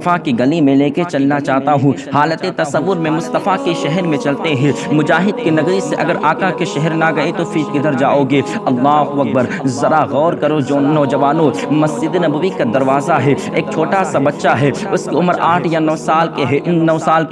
مصطفیٰ کی گلی میں لے کے چلنا چاہتا ہوں۔ حالت تصور میں مصطفیٰ کے شہر میں چلتے ہیں۔ مجاہد کی نگری سے اگر آقا کے شہر نہ گئے تو پھر کدھر جاؤ گے؟ اللہ اکبر! ذرا غور کرو جو نوجوانوں، مسجد نبوی کا دروازہ ہے، ایک چھوٹا سا بچہ ہے، اس کی عمر 8 یا 9 سال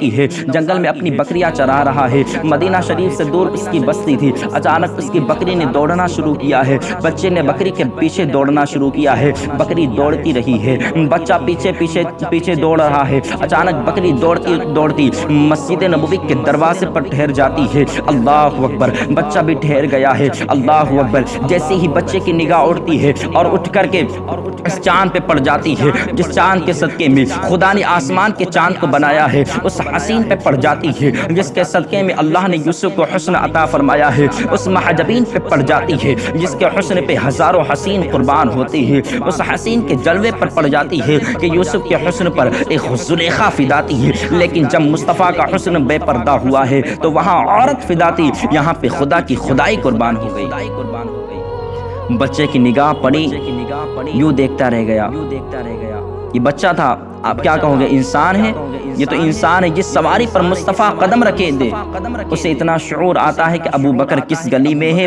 کی ہے، جنگل میں اپنی بکریاں چرا رہا ہے۔ مدینہ شریف سے دور اس کی بستی تھی۔ اچانک اس کی بکری نے دوڑنا شروع کیا ہے۔ بچے نے بکری کے پیچھے دوڑنا شروع کیا ہے۔ بکری دوڑتی رہی ہے، بچہ پیچھے دوڑ رہا ہے۔ اچانک بکری دوڑتی مسجد نبوی کے دروازے پر ٹھہر جاتی ہے۔ اللہ اکبر! بچہ بھی ٹھہر گیا ہے۔ اللہ اکبر! جیسے ہی بچے کی نگاہ اڑتی ہے اور اٹھ کر کے اس چاند پہ پڑ جاتی ہے جس چاند کے صدقے میں خدا نے آسمان کے چاند کو بنایا ہے، اس حسین پہ پڑ جاتی ہے جس کے صدقے میں اللہ نے یوسف کو حسن عطا فرمایا ہے، اس محجبین پہ پڑ جاتی ہے جس کے حسن پہ ہزاروں حسین قربان ہوتے ہیں، اس حسین کے جلوے پر پڑ جاتی ہے کہ یوسف کے حسن پر ایک زلیخا فدا تھی ہے، لیکن جب مصطفیٰ کا حسن بے پردہ ہوا ہے تو وہاں عورت فدا تھی، یہاں پہ خدا کی خدائی قربان ہو گئی۔ بچے کی نگاہ پڑی، یوں دیکھتا رہ گیا۔ یہ بچہ تھا، آپ کیا کہو گے؟ انسان ہے؟ یہ تو انسان ہے جس سواری پر مصطفیٰ قدم رکھے دے، اسے اتنا شعور آتا ہے کہ ابو بکر کس گلی میں ہے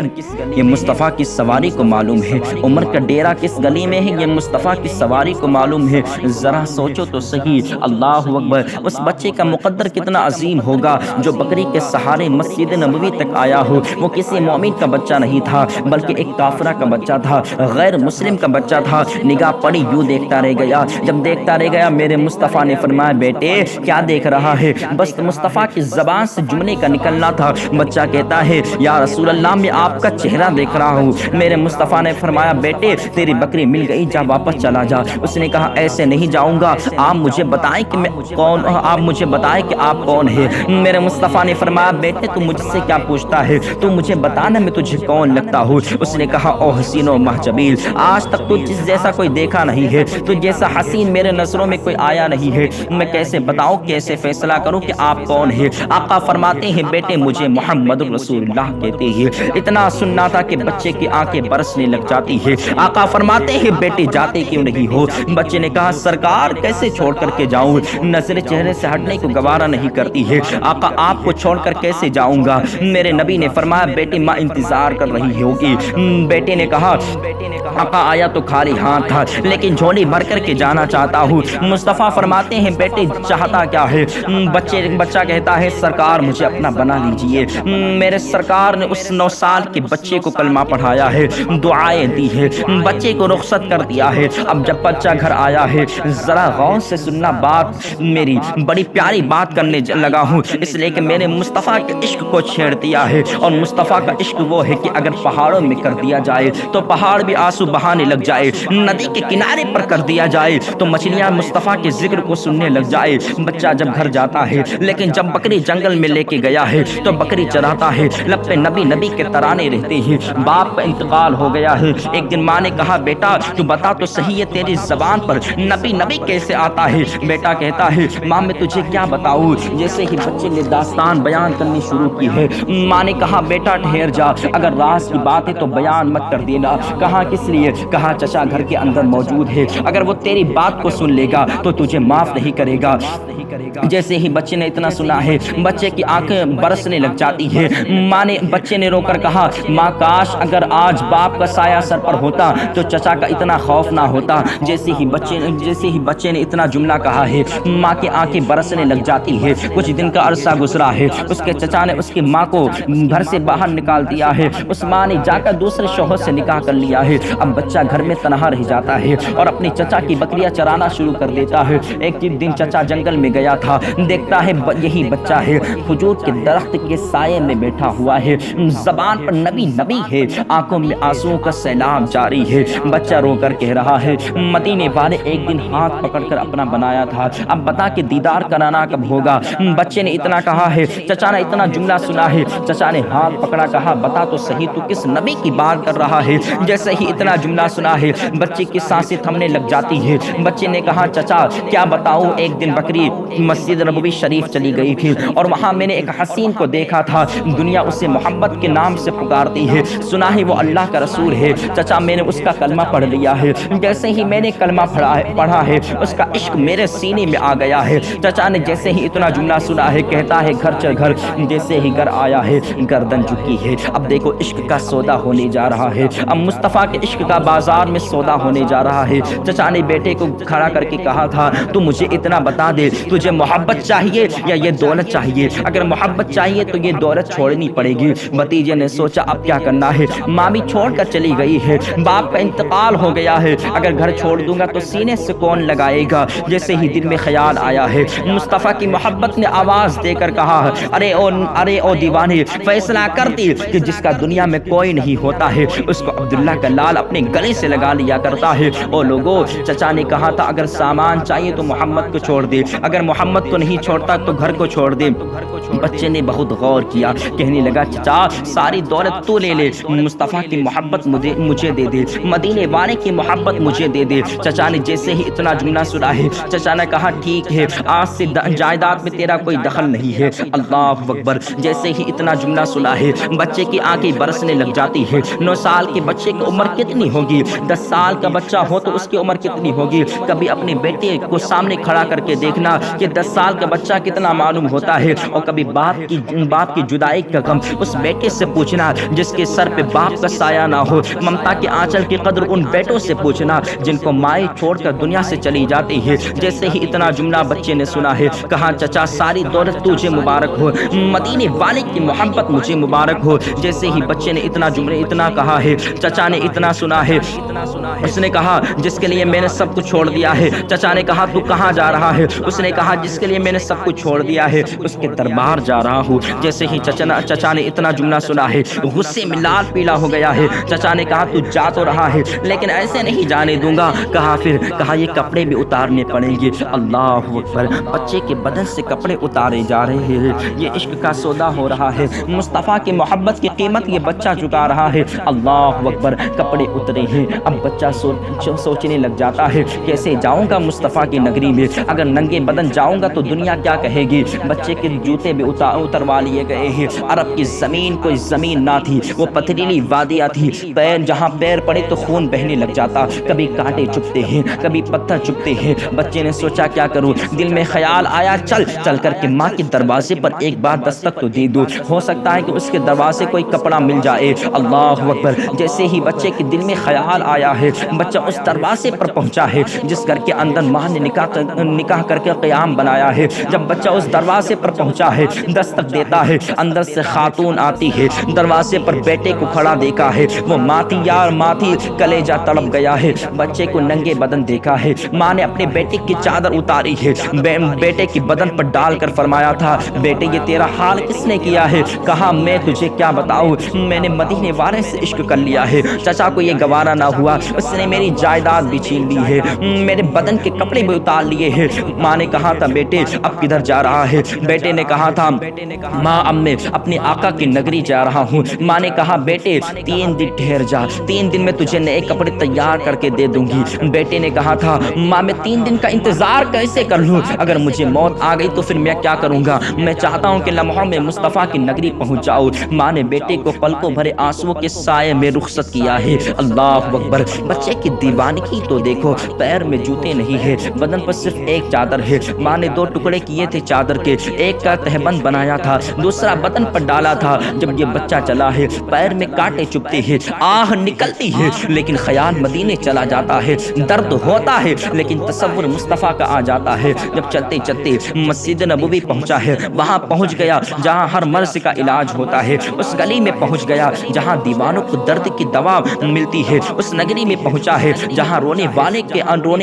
یہ مصطفیٰ کی سواری کو معلوم ہے، عمر کا ڈیرا کس گلی میں ہے یہ مصطفیٰ کی سواری کو معلوم ہے۔ ذرا سوچو تو صحیح، اللہ اکبر! اس بچے کا مقدر کتنا عظیم ہوگا جو بکری کے سہارے مسجد نبوی تک آیا ہو۔ وہ کسی مومن کا بچہ نہیں تھا بلکہ ایک کافرہ کا بچہ تھا، غیر مسلم کا بچہ تھا۔ نگاہ پڑی، یوں دیکھتا رہ گیا۔ جب دیکھتا رہ گیا میرے مصطفیٰ نے فرمایا، بیٹے کیا دیکھ رہا ہے؟ بس مصطفیٰ کی زبان سے جملے کا نکلنا تھا۔ بچہ کہتا ہے، یا رسول اللہ میں آپ کا چہرہ دیکھ رہا ہوں۔ میرے مصطفیٰ نے فرمایا، بیٹے تیری بکری مل گئی، جا واپس چلا جا۔ اس نے کہا، ایسے نہیں جاؤں گا، آپ مجھے بتائیں کہ میں کون، آپ مجھے بتائیں کہ آپ کون ہیں۔ میرے مصطفیٰ نے فرمایا، بیٹے تو مجھ سے کیا پوچھتا ہے، تو مجھے بتانا میں تجھے کون لگتا ہوں۔ اس نے کہا، او حسین و محجبیل، آج تک تو جس جیسا کوئی دیکھا نہیں ہے، تو جیسا حسین میرے نظروں میں کوئی آیا نہیں ہے، میں کیسے بتاؤں، کیسے فیصلہ کروں کہ آپ کون ہیں؟ آقا فرماتے ہیں، بیٹے مجھے محمد رسول اللہ کہتے ہیں۔ اتنا سننا تھا کہ بچے کی آنکھیں برسنے لگ جاتی ہے۔ آقا فرماتے ہیں، بیٹے جاتے کیوں نہیں ہو؟ بچے نے کہا، سرکار کیسے چھوڑ کر کے جاؤں، نظر چہرے سے ہٹنے کو گوارا نہیں کرتی ہے۔ آقا آپ کو چھوڑ کر کیسے جاؤں گا؟ میرے نبی نے فرمایا، بیٹے ماں انتظار کر رہی ہوگی۔ بیٹے نے کہا، آقا آیا تو خالی ہاتھ تھا لیکن جھولی بھر کر کے جانا چاہتا ہوں۔ مصطفیٰ فرماتے ہیں، بیٹے چاہتا کیا ہے؟ بچہ کہتا ہے، سرکار مجھے اپنا بنا لیجئے۔ میرے سرکار نے اس 9 سال کے بچے کو کلمہ پڑھایا ہے، دعائیں دی ہے، بچے کو رخصت کر دیا ہے۔ اب جب بچہ گھر آیا ہے، ذرا غور سے سننا، بات میری بڑی پیاری بات کرنے لگا ہوں، اس لیے کہ میرے مصطفیٰ کے عشق کو چھیڑ دیا ہے، اور مصطفیٰ کا عشق وہ ہے کہ اگر پہاڑوں میں کر دیا جائے تو پہاڑ بھی آنسو بہانے لگ جائے، ندی کے کنارے پر کر دیا جائے تو مچھلیاں مصطفیٰ کے ذکر کو سننے لگ جائے۔ بچہ جب گھر جاتا ہے، لیکن جب بکری جنگل میں لے کے گیا ہے تو بکری چراتا ہے، لب پہ نبی کے ترانے رہتے ہیں۔ باپ کا انتقال ہو گیا ہے۔ ایک دن ماں نے کہا، بیٹا تو بتا تو صحیح ہے، تیری زبان پر نبی کیسے آتا ہے؟ بیٹا کہتا ہے، ماں میں تجھے کیا بتاؤں؟ جیسے ہی بچے نے داستان بیان کرنی شروع کی ہے، ماں نے کہا، بیٹا ٹھہر جا، اگر راز کی بات ہے تو بیان مت کر دینا۔ کہا کس لیے؟ کہا چچا گھر کے اندر موجود ہے، اگر وہ تیری بات کو سن لے گا تو تجھے معاف نہیں کرے گا۔ جیسے ہی بچے نے اتنا سنا ہے، بچے کی آنکھیں برسنے لگ جاتی ہے۔ بچے نے رو کر کہا، ماں کاش اگر آج باپ کا سایہ سر پر ہوتا تو چچا کا اتنا خوف نہ ہوتا۔ جیسے ہی بچے نے اتنا جملہ کہا ہے، ماں کی آنکھیں برسنے لگ جاتی ہے۔ کچھ دن کا عرصہ گزرا ہے، اس کے چچا نے اس کی ماں کو گھر سے باہر نکال دیا ہے، اس ماں نے جا کر دوسرے شوہر سے نکاح کر لیا ہے۔ اب بچہ گھر میں تنہا رہ جاتا ہے اور اپنی چچا کی بکریاں چرانا شروع کر دیتا ہے۔ ایک دن چچا جنگل میں گیا تھا، دیکھتا ہے یہی بچہ ہے، کھجور کے درخت کے سائے میں بیٹھا ہوا ہے، زبان پر نبی ہے، آنکھوں میں آنسوؤں کا سیلاب جاری ہے۔ بچہ رو کر کہہ رہا ہے، مدینے والے ایک دن ہاتھ پکڑ کر اپنا بنایا تھا، اب بتا کہ دیدار کرانا کب ہوگا؟ بچے نے اتنا کہا ہے، چچا نے اتنا جملہ سنا ہے، چچا نے ہاتھ پکڑا، کہا بتا تو صحیح تو کس نبی کی بات کر رہا ہے؟ جیسے ہی اتنا جملہ سنا ہے، بچے کی سانسیں تھمنے لگ جاتی ہے۔ بچے نے کہا، چچا کیا بتاؤں، ایک دن بکری مسجد نبوی شریف چلی گئی تھی اور وہاں میں نے ایک حسین کو دیکھا تھا، دنیا اسے محبت کے نام سے پکارتی ہے، سنا ہے وہ اللہ کا رسول ہے۔ چچا میں نے اس کا کلمہ پڑھ لیا ہے، جیسے ہی میں نے کلمہ پڑھا ہے اس کا عشق میرے سینے میں آ گیا ہے۔ چچا نے جیسے ہی اتنا جملہ سنا ہے، کہتا ہے گھر چل گھر، جیسے ہی گھر آیا ہے گردن جھکی ہے۔ اب دیکھو عشق کا سودا ہونے جا رہا ہے، اب مصطفیٰ کے عشق کا بازار میں سودا ہونے جا رہا ہے۔ چچا نے بیٹے کو کھڑا کر کے کہا تھا، تو مجھے اتنا بتا دے تجھے محبت چاہیے یا یہ دولت چاہیے؟ اگر محبت چاہیے تو یہ دولت چھوڑنی پڑے گی۔ بھتیجے نے سوچا اب کیا کرنا ہے، ماں بھی چھوڑ کر چلی گئی ہے، باپ کا انتقال ہو گیا ہے، اگر گھر چھوڑ دوں گا تو سینے سے کون لگائے گا؟ جیسے ہی دل میں خیال آیا ہے، مصطفیٰ کی محبت نے آواز دے کر کہا، ارے او دیوانے، فیصلہ کرتی کہ جس کا دنیا میں کوئی نہیں ہوتا ہے اس کو عبداللہ کا لال اپنے گلے سے لگا لیا کرتا ہے۔ او لوگو، چچا نے کہا تھا اگر سامان چاہیے تو محمد کو چھوڑ دے، اگر محمد کو نہیں چھوڑتا تو گھر کو چھوڑ دے۔ بچے نے بہت غور کیا، کہنے لگا چچا ساری دولت تو لے لے، مصطفیٰ کی محبت مجھے دے دے، مدینے والے کی محبت مجھے دے دے۔ چچا نے جیسے ہی اتنا جملہ سنا ہے، چچا نے کہا ٹھیک ہے، آج سے جائیداد میں تیرا کوئی دخل نہیں ہے۔ اللہ اکبر، جیسے ہی اتنا جملہ سنا ہے بچے کی آنکھیں برسنے لگ جاتی ہے۔ 9 سال کے بچے کی عمر کتنی ہوگی؟ 10 سال کا بچہ ہو تو اس کی عمر کتنی ہوگی؟ کبھی اپنے بیٹے کو سامنے کھڑا کر کے دیکھنا کہ 10 سال کا بچہ کتنا معلوم ہوتا ہے، اور کبھی باپ کی جدائی کا غم اس بیٹے سے پوچھنا جس کے سر پہ باپ کا سایہ نہ ہو، ممتا کے آنچل کی قدر ان بیٹوں سے پوچھنا جن کو مائیں چھوڑ کر دنیا سے چلی جاتی ہے۔ جیسے ہی اتنا جملہ بچے نے سنا ہے، کہا چچا ساری دولت تجھے مبارک ہو، مدینے والے کی محبت مجھے مبارک ہو۔ جیسے ہی بچے نے اتنا کہا ہے، چچا نے اتنا سنا ہے، اس نے کہا جس کے لیے میں نے سب کچھ چھوڑ دیا ہے۔ چچا نے کہا تو کہاں جا رہا ہے؟ اس نے کہا جس کے لیے میں نے سب کچھ چھوڑ دیا ہے اس کے دربار جا رہا ہوں۔ جیسے ہی چچا نے اتنا جملہ سنا ہے، غصے میں لال پیلا ہو گیا ہے۔ چچا نے کہا تو جا تو رہا ہے لیکن ایسے نہیں جانے دوں گا۔ کہا یہ کپڑے بھی اتارنے پڑیں گے۔ اللہ اکبر، بچے کے بدن سے کپڑے اتارے جا رہے ہیں، یہ عشق کا سودا ہو رہا ہے، مصطفیٰ کی محبت کی قیمت یہ بچہ چکا رہا ہے۔ اللہ اکبر، کپڑے اترے ہیں، اب بچہ سوچنے لگ جاتا ہے کیسے جاؤں گا مصطفیٰ کی نگری میں، اگر ننگے بدن جاؤں گا تو دنیا کیا کہے گی؟ بچے کے جوتے بھی اتروا لیے گئے ہیں۔ عرب کی زمین کوئی زمین نہ تھی، وہ پتھریلی وادیاں تھی، جہاں پیر پڑے تو خون بہنے لگ جاتا، کبھی کانٹے چبھتے ہیں کبھی پتھر چبھتے ہیں۔ بچے نے سوچا کیا کروں، دل میں خیال آیا چل کر کے ماں کے دروازے پر ایک بار دستک تو دے دو، ہو سکتا ہے کہ اس کے دروازے کوئی کپڑا مل جائے۔ اللہ اکبر، جیسے ہی بچے کے دل میں خیال آیا ہے، بچہ اس دروازے پر پہنچا ہے جس گھر کے اندر ماں نے نکاح کر کے قیام بنایا ہے۔ جب بچہ اس دروازے پر پہنچا ہے، دستک دیتا ہے، اندر سے خاتون آتی ہے، دروازے پر بیٹے کو کھڑا دیکھا ہے، وہ ماں تھی یار ماں تھی، کلیجہ تڑپ گیا ہے۔ بچے کو ننگے بدن دیکھا ہے، ماں نے اپنے بیٹے کی چادر اتاری ہے، بیٹے کی بدن پر ڈال کر فرمایا تھا بیٹے یہ تیرا حال کس نے کیا ہے؟ کہا میں تجھے کیا بتاؤں، میں نے مدینے والے سے عشق کر لیا ہے۔ چچا کو یہ گوارا نہ ہوا، اس نے میری جائیداد بھی چھین لی ہے، میرے بدن کے کپڑے بھی اتار لیے ہیں۔ ماں نے کہا تھا بیٹے اب کدھر جا رہا ہے؟ بیٹے نے کہا تھا ماں اب میں اپنے آقا کی نگری جا رہا ہوں۔ ماں نے کہا بیٹے 3 دن ٹھہر جا، 3 دن میں تجھے نئے کپڑے تیار کر کے دے دوں گی۔ بیٹے نے کہا تھا ماں میں 3 دن کا انتظار کیسے کر لوں، اگر مجھے موت آ گئی تو پھر میں کیا کروں گا؟ میں چاہتا ہوں کہ لمحوں میں مصطفیٰ کی نگری پہنچ جاؤں۔ ماں نے بیٹے کو پلکوں بھرے آنسوؤں کے سائے میں رخصت کیا ہے۔ اللہ اکبر، بچے کی دیوانگی تو دیکھو، پیر میں جوتے نہیں ہے، بدن پر صرف ایک چادر ہے۔ ماں نے 2 ٹکڑے کیے تھے چادر کے، ایک کا تہبند بنایا تھا، دوسرا بدن پر ڈالا تھا۔ جب یہ بچہ چلا ہے، پیر میں کانٹے چبھتے ہیں، آہ نکلتی ہے، لیکن خیال مدینے چلا جاتا ہے، درد ہوتا ہے لیکن تصور مصطفیٰ کا آ جاتا ہے۔ جب چلتے چلتے مسجد نبوی پہنچا ہے، وہاں پہنچ گیا جہاں ہر مرض کا علاج ہوتا ہے، اس گلی میں پہنچ گیا جہاں دیوانوں کو درد کی دوا ملتی ہے، اس نگری میں پہنچا ہے جہاں رونے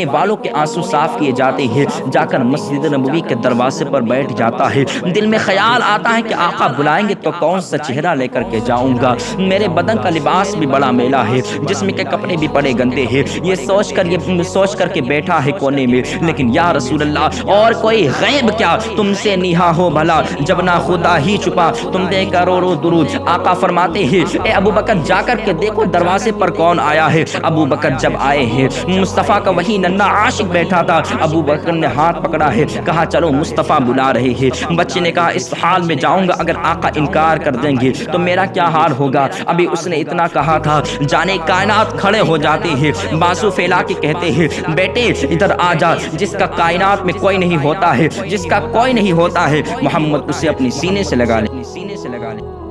والوں کے آنسو صاف کیے جاتے ہیں۔ جا کر مسجد نبوی کے دروازے پر بیٹھ جاتا ہے، دل میں خیال آتا ہے کہ آقا بلائیں گے تو کون سا چہرہ لے کر کے جاؤں گا، میرے بدن کا لباس بھی بڑا میلا ہے، جسم کے کپڑے بھی بڑے گندے ہیں۔ یہ سوچ کر کے بیٹھا ہے کونے میں، لیکن یا رسول اللہ اور کوئی غیب کیا تم سے نیہا ہو بھلا، جب نہ خدا ہی چھپا تم دے کروڑوں درود۔ آقا فرماتے ہیں اے ابو بکر جا کر کے دیکھو دروازے پر کون آیا ہے۔ ابو بکر جب آئے ہیں، مصطفیٰ کا وہی ننھا عاشق بیٹھا تھا۔ ابو بکر نے ہاتھ پکڑا ہے، کہا چلو مصطفیٰ بلا رہے ہیں۔ بچے نے کہا اس حال میں جاؤں گا اگر آقا انکار کر دیں گے تو میرا کیا حال ہوگا؟ ابھی اس نے اتنا کہا تھا جانے کائنات کھڑے ہو جاتے ہیں، بازو پھیلا کے کہتے ہیں بیٹے ادھر آ جا، جس کا کائنات میں کوئی نہیں ہوتا ہے، جس کا کوئی نہیں ہوتا ہے، محمد اسے اپنی سینے سے لگا لے۔